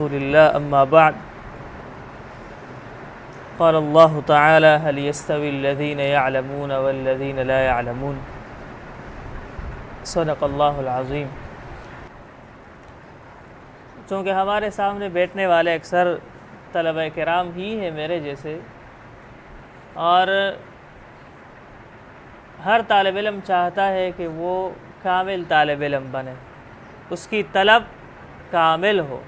لله أما بعد قال الله تعالى هل يستوي الذين يعلمون والذين لا يعلمون صدق اللہ العظیم۔ چونکہ ہمارے سامنے بیٹھنے والے اکثر طلبہ کرام ہی ہیں میرے جیسے، اور ہر طالب علم چاہتا ہے کہ وہ کامل طالب علم بنے، اس کی طلب کامل ہو،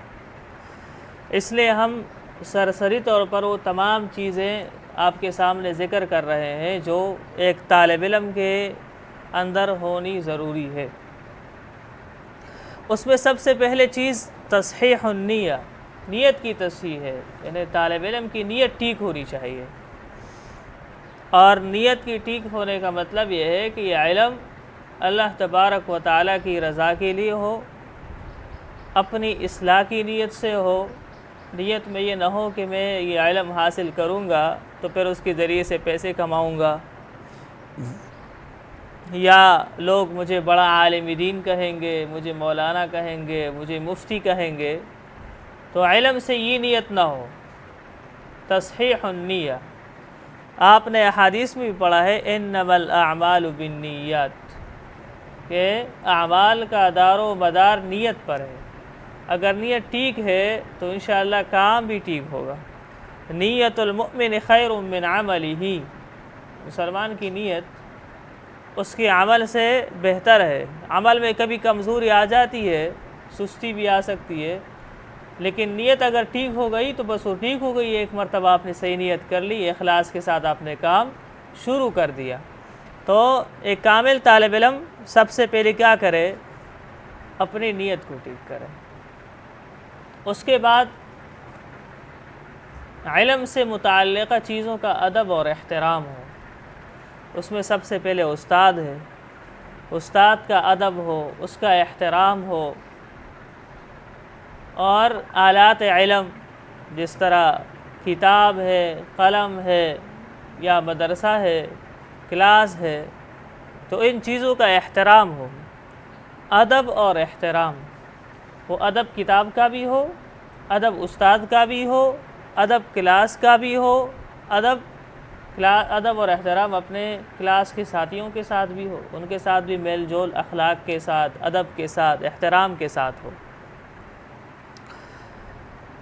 اس لیے ہم سرسری طور پر وہ تمام چیزیں آپ کے سامنے ذکر کر رہے ہیں جو ایک طالب علم کے اندر ہونی ضروری ہے۔ اس میں سب سے پہلے چیز تصحیح النیہ، نیت کی تصحیح ہے، یعنی طالب علم کی نیت ٹھیک ہونی چاہیے۔ اور نیت کی ٹھیک ہونے کا مطلب یہ ہے کہ یہ علم اللہ تبارک و تعالیٰ کی رضا کے لیے ہو، اپنی اصلاح کی نیت سے ہو۔ نیت میں یہ نہ ہو کہ میں یہ علم حاصل کروں گا تو پھر اس کے ذریعے سے پیسے کماؤں گا، یا لوگ مجھے بڑا عالم دین کہیں گے، مجھے مولانا کہیں گے، مجھے مفتی کہیں گے، تو علم سے یہ نیت نہ ہو۔ تصحیح النیہ، آپ نے احادیث میں بھی پڑھا ہے انما الاعمال بالنیات، کہ اعمال کا دار و مدار نیت پر ہے۔ اگر نیت ٹھیک ہے تو انشاءاللہ کام بھی ٹھیک ہوگا۔ نیت المؤمن خیر من عملہ، مسلمان کی نیت اس کے عمل سے بہتر ہے۔ عمل میں کبھی کمزوری آ جاتی ہے، سستی بھی آ سکتی ہے، لیکن نیت اگر ٹھیک ہو گئی تو بس وہ ٹھیک ہو گئی۔ ایک مرتبہ آپ نے صحیح نیت کر لی، اخلاص کے ساتھ آپ نے کام شروع کر دیا۔ تو ایک کامل طالب علم سب سے پہلے کیا کرے؟ اپنی نیت کو ٹھیک کرے۔ اس کے بعد علم سے متعلقہ چیزوں کا ادب اور احترام ہو۔ اس میں سب سے پہلے استاد ہے، استاد کا ادب ہو، اس کا احترام ہو، اور آلات علم جس طرح کتاب ہے، قلم ہے، یا مدرسہ ہے، کلاس ہے، تو ان چیزوں کا احترام ہو۔ ادب اور احترام، وہ ادب کتاب کا بھی ہو، ادب استاد کا بھی ہو، ادب کلاس کا بھی ہو، ادب اور احترام اپنے کلاس کے ساتھیوں کے ساتھ بھی ہو، ان کے ساتھ بھی میل جول اخلاق کے ساتھ، ادب کے ساتھ، احترام کے ساتھ ہو۔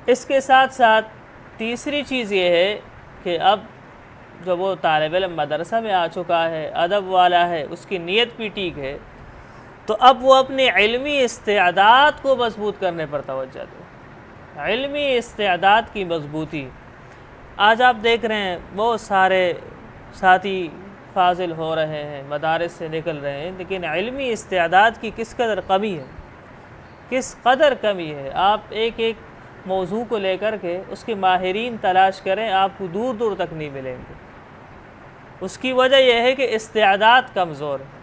اس کے ساتھ ساتھ تیسری چیز یہ ہے کہ اب جب وہ طالب علم مدرسہ میں آ چکا ہے، ادب والا ہے، اس کی نیت بھی ٹھیک ہے، تو اب وہ اپنی علمی استعداد کو مضبوط کرنے پر توجہ دے۔ علمی استعداد کی مضبوطی، آج آپ دیکھ رہے ہیں بہت سارے ساتھی فاضل ہو رہے ہیں، مدارس سے نکل رہے ہیں، لیکن علمی استعداد کی کس قدر کمی ہے، کس قدر کمی ہے۔ آپ ایک ایک موضوع کو لے کر کے اس کے ماہرین تلاش کریں، آپ کو دور دور تک نہیں ملیں گے۔ اس کی وجہ یہ ہے کہ استعداد کمزور ہے۔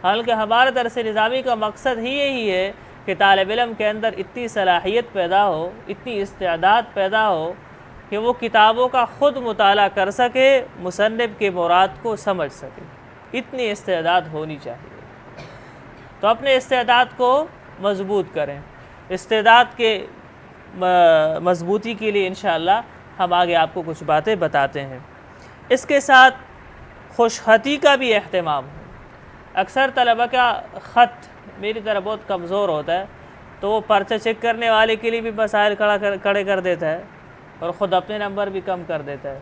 حالانکہ ہمارے درس نظامی کا مقصد ہی یہی ہے کہ طالب علم کے اندر اتنی صلاحیت پیدا ہو، اتنی استعداد پیدا ہو کہ وہ کتابوں کا خود مطالعہ کر سکے، مصنف کے مراد کو سمجھ سکے۔ اتنی استعداد ہونی چاہیے۔ تو اپنے استعداد کو مضبوط کریں۔ استعداد کے مضبوطی کے لیے انشاءاللہ ہم آگے آپ کو کچھ باتیں بتاتے ہیں۔ اس کے ساتھ خوش خطی کا بھی اہتمام ہو۔ اکثر طلبہ کا خط میری طرح بہت کمزور ہوتا ہے، تو وہ پرچہ چیک کرنے والے کے لیے بھی مسائل کھڑے کر دیتا ہے، اور خود اپنے نمبر بھی کم کر دیتا ہے۔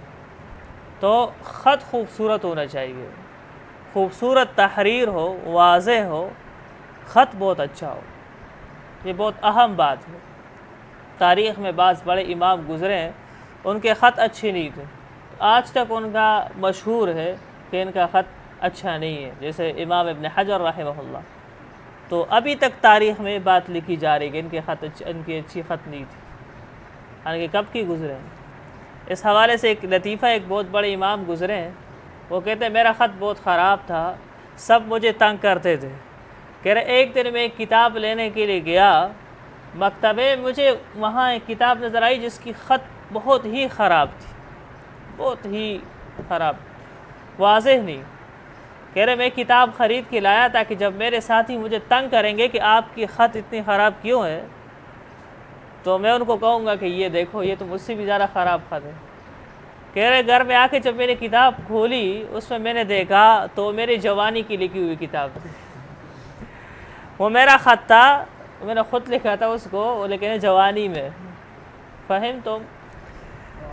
تو خط خوبصورت ہونا چاہیے، خوبصورت تحریر ہو، واضح ہو، خط بہت اچھا ہو۔ یہ بہت اہم بات ہے۔ تاریخ میں بعض بڑے امام گزرے ہیں، ان کے خط اچھے نہیں تھے، آج تک ان کا مشہور ہے کہ ان کا خط اچھا نہیں ہے، جیسے امام ابن حجر رحمہ اللہ۔ تو ابھی تک تاریخ میں بات لکھی جا رہی ہے کہ ان کی اچھی خط نہیں تھی، حالانکہ کب کی گزرے ہیں۔ اس حوالے سے ایک لطیفہ، ایک بہت بڑے امام گزرے ہیں، وہ کہتے ہیں میرا خط بہت خراب تھا، سب مجھے تنگ کرتے تھے۔ کہہ رہے ایک دن میں ایک کتاب لینے کے لیے گیا مکتبے، مجھے وہاں ایک کتاب نظر آئی جس کی خط بہت ہی خراب تھی، بہت ہی خراب، واضح نہیں۔ کہہ رہے میں کتاب خرید کے لایا تاکہ جب میرے ساتھی مجھے تنگ کریں گے کہ آپ کی خط اتنی خراب کیوں ہے، تو میں ان کو کہوں گا کہ یہ دیکھو یہ تو مجھ سے بھی زیادہ خراب خط ہے. کہہ رہے گھر میں آ کے جب میں نے کتاب کھولی اس میں میں نے دیکھا تو میری جوانی کی لکھی ہوئی کتاب تھی. وہ میرا خط تھا، میں نے خود لکھا تھا اس کو، لیکن جوانی میں. فہم تم؟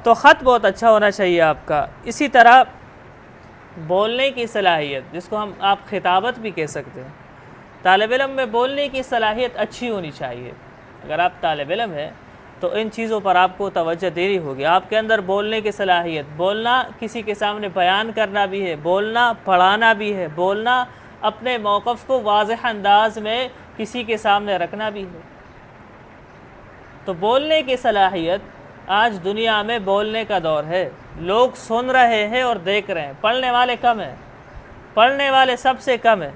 تو خط بہت اچھا ہونا چاہیے آپ کا. اسی طرح بولنے کی صلاحیت، جس کو آپ خطابت بھی کہہ سکتے ہیں، طالب علم میں بولنے کی صلاحیت اچھی ہونی چاہیے. اگر آپ طالب علم ہیں تو ان چیزوں پر آپ کو توجہ دینی ہوگی. آپ کے اندر بولنے کی صلاحیت، بولنا کسی کے سامنے بیان کرنا بھی ہے، بولنا پڑھانا بھی ہے، بولنا اپنے موقف کو واضح انداز میں کسی کے سامنے رکھنا بھی ہے. تو بولنے کی صلاحیت، آج دنیا میں بولنے کا دور ہے، لوگ سن رہے ہیں اور دیکھ رہے ہیں، پڑھنے والے کم ہیں، پڑھنے والے سب سے کم ہیں.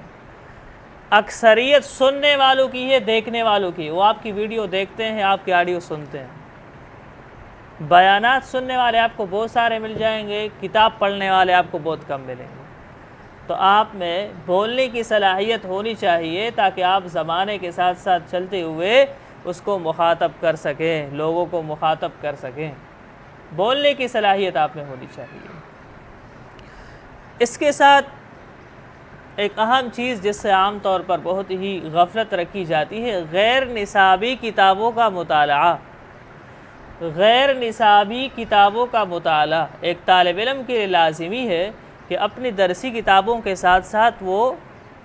اکثریت سننے والوں کی ہے، دیکھنے والوں کی. وہ آپ کی ویڈیو دیکھتے ہیں، آپ کی آڈیو سنتے ہیں. بیانات سننے والے آپ کو بہت سارے مل جائیں گے، کتاب پڑھنے والے آپ کو بہت کم ملیں گے. تو آپ میں بولنے کی صلاحیت ہونی چاہیے تاکہ آپ زمانے کے ساتھ ساتھ چلتے ہوئے اس کو مخاطب کر سکیں، لوگوں کو مخاطب کر سکیں. بولنے کی صلاحیت آپ میں ہونی چاہیے. اس کے ساتھ ایک اہم چیز جس سے عام طور پر بہت ہی غفلت رکھی جاتی ہے، غیر نصابی کتابوں کا مطالعہ. غیر نصابی کتابوں کا مطالعہ ایک طالب علم کے لیے لازمی ہے کہ اپنی درسی کتابوں کے ساتھ ساتھ وہ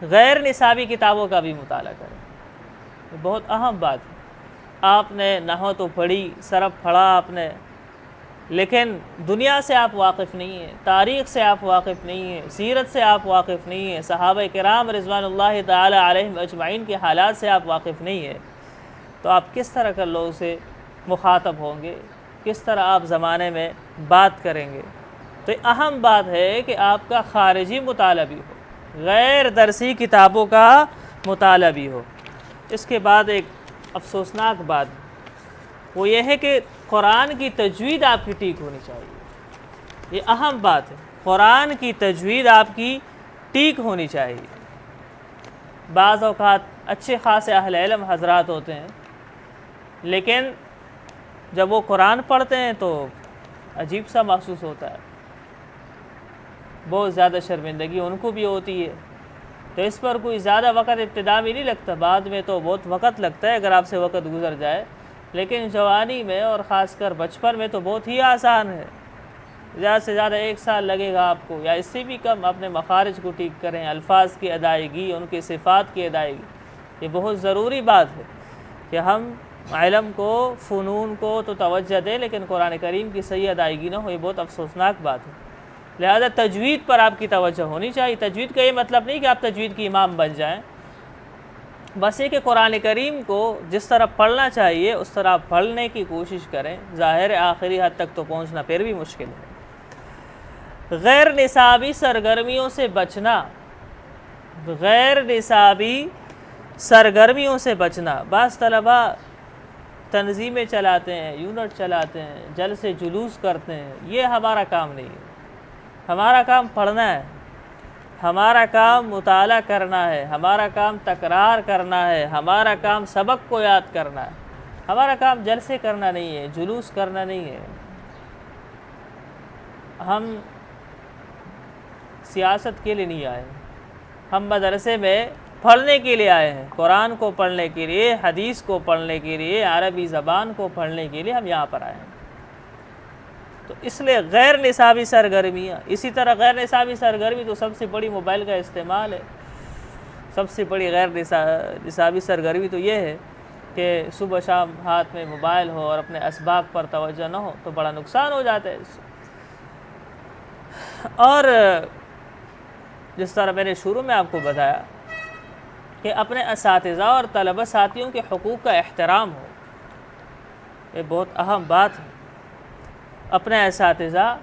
غیر نصابی کتابوں کا بھی مطالعہ کرے. یہ بہت اہم بات ہے. آپ نے نحو تو پڑھی، صرف پڑھا آپ نے، لیکن دنیا سے آپ واقف نہیں ہیں، تاریخ سے آپ واقف نہیں ہیں، سیرت سے آپ واقف نہیں ہیں، صحابہ کرام رضوان اللہ تعالی علیہم اجمعین کے حالات سے آپ واقف نہیں ہیں. تو آپ کس طرح کر لوگوں سے مخاطب ہوں گے، کس طرح آپ زمانے میں بات کریں گے؟ تو اہم بات ہے کہ آپ کا خارجی مطالعہ بھی ہو، غیر درسی کتابوں کا مطالعہ بھی ہو. اس کے بعد ایک افسوسناک بات وہ یہ ہے کہ قرآن کی تجوید آپ کی ٹھیک ہونی چاہیے. یہ اہم بات ہے، قرآن کی تجوید آپ کی ٹھیک ہونی چاہیے. بعض اوقات اچھے خاصے اہل علم حضرات ہوتے ہیں، لیکن جب وہ قرآن پڑھتے ہیں تو عجیب سا محسوس ہوتا ہے، بہت زیادہ شرمندگی ان کو بھی ہوتی ہے. تو اس پر کوئی زیادہ وقت ابتدا میں نہیں لگتا، بعد میں تو بہت وقت لگتا ہے اگر آپ سے وقت گزر جائے. لیکن جوانی میں اور خاص کر بچپن میں تو بہت ہی آسان ہے. زیادہ سے زیادہ 1 سال لگے گا آپ کو یا اس سے بھی کم. اپنے مخارج کو ٹھیک کریں، الفاظ کی ادائیگی، ان کی صفات کی ادائیگی. یہ بہت ضروری بات ہے کہ ہم علم کو، فنون کو تو توجہ دیں، لیکن قرآن کریم کی صحیح ادائیگی نہ ہو. یہ بہت افسوسناک بات ہے. لہذا تجوید پر آپ کی توجہ ہونی چاہیے. تجوید کا یہ مطلب نہیں کہ آپ تجوید کی امام بن جائیں، بس یہ کہ قرآن کریم کو جس طرح پڑھنا چاہیے اس طرح پڑھنے کی کوشش کریں. ظاہر آخری حد تک تو پہنچنا پھر بھی مشکل ہے. غیر نصابی سرگرمیوں سے بچنا، غیر نصابی سرگرمیوں سے بچنا. بعض طلباء تنظیمیں چلاتے ہیں، یونٹ چلاتے ہیں، جلسے جلوس کرتے ہیں. یہ ہمارا کام نہیں ہے. ہمارا کام پڑھنا ہے، ہمارا کام مطالعہ کرنا ہے، ہمارا کام تکرار کرنا ہے، ہمارا کام سبق کو یاد کرنا ہے. ہمارا کام جلسے کرنا نہیں ہے، جلوس کرنا نہیں ہے. ہم سیاست کے لیے نہیں آئے ہیں، ہم مدرسے میں پڑھنے کے لیے آئے ہیں. قرآن کو پڑھنے کے لیے، حدیث کو پڑھنے کے لیے، عربی زبان کو پڑھنے کے لیے ہم یہاں پر آئے ہیں. تو اس لیے غیر نصابی سرگرمیاں، اسی طرح غیر نصابی سرگرمی تو سب سے بڑی موبائل کا استعمال ہے. سب سے بڑی غیر نصابی سرگرمی تو یہ ہے کہ صبح شام ہاتھ میں موبائل ہو اور اپنے اسباق پر توجہ نہ ہو تو بڑا نقصان ہو جاتا ہے اس سے. اور جس طرح میں نے شروع میں آپ کو بتایا کہ اپنے اساتذہ اور طلبہ ساتھیوں کے حقوق کا احترام ہو. یہ بہت اہم بات ہے. اپنے اساتذہ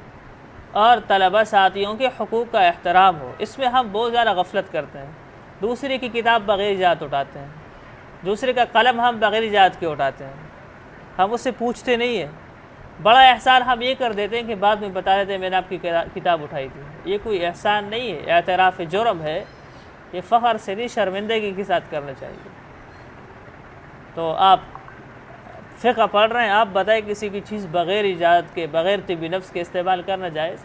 اور طلبہ ساتھیوں کے حقوق کا احترام ہو. اس میں ہم بہت زیادہ غفلت کرتے ہیں. دوسرے کی کتاب بغیر اجازت اٹھاتے ہیں، دوسرے کا قلم ہم بغیر اجازت کے اٹھاتے ہیں، ہم اس سے پوچھتے نہیں ہیں. بڑا احسان ہم یہ کر دیتے ہیں کہ بعد میں بتا دیتے ہیں میں نے آپ کی کتاب اٹھائی تھی. یہ کوئی احسان نہیں ہے، اعتراف جرم ہے. یہ فخر سے نہیں، شرمندگی کے ساتھ کرنا چاہیے. تو آپ فقہ پڑھ رہے ہیں، آپ بتائیں کسی کی چیز بغیر اجازت کے، بغیر طب نفس کے استعمال کرنا جائز؟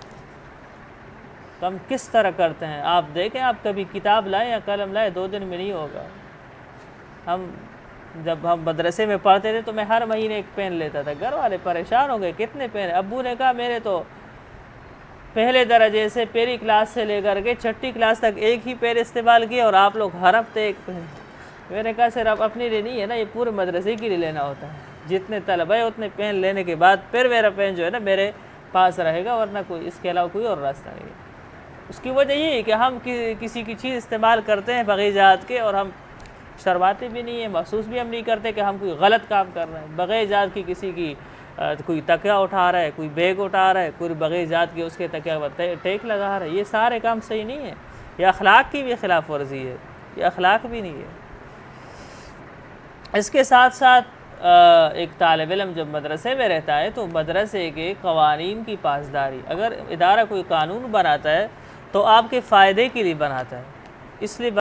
تو ہم کس طرح کرتے ہیں؟ آپ دیکھیں، آپ کبھی کتاب لائیں یا قلم لائیں، 2 دن میں نہیں ہوگا۔ جب ہم مدرسے میں پڑھتے تھے تو میں ہر مہینے ایک پین لیتا تھا، گھر والے پریشان ہو گئے، کتنے پین؟ ابو نے کہا میرے تو پہلے درجے سے پہلی کلاس سے لے کر کے 6ٹھی کلاس تک ایک ہی پین استعمال کیے، اور آپ لوگ ہر ہفتے ایک پین۔ میں نے کہا صرف اپنے لیے نہیں ہے نا، یہ پورے مدرسے کے لیے لینا ہوتا ہے، جتنے طلبہ ہیں اتنے پین لینے کے بعد پھر میرا پین جو ہے نا میرے پاس رہے گا، ورنہ کوئی اس کے علاوہ کوئی اور راستہ نہیں ہے۔ اس کی وجہ یہ ہے کہ ہم کسی کی چیز استعمال کرتے ہیں بغیر اجازت کے، اور ہم شرماتے بھی نہیں ہیں، محسوس بھی ہم نہیں کرتے کہ ہم کوئی غلط کام کر رہے ہیں۔ بغیر اجازت کی کسی کی کوئی تکیہ اٹھا رہا ہے، کوئی بیگ اٹھا رہا ہے، کوئی بغیر اجازت کی اس کے تکیہ پر ٹیک لگا رہا ہے، یہ سارے کام صحیح نہیں ہے، یہ اخلاق کی بھی خلاف ورزی ہے، یہ اخلاق بھی نہیں ہے۔ اس کے ساتھ ساتھ ایک طالب علم جب مدرسے میں رہتا ہے تو مدرسے کے قوانین کی پاسداری، اگر ادارہ کوئی قانون بناتا ہے تو آپ کے فائدے کے لیے بناتا ہے، اس لیے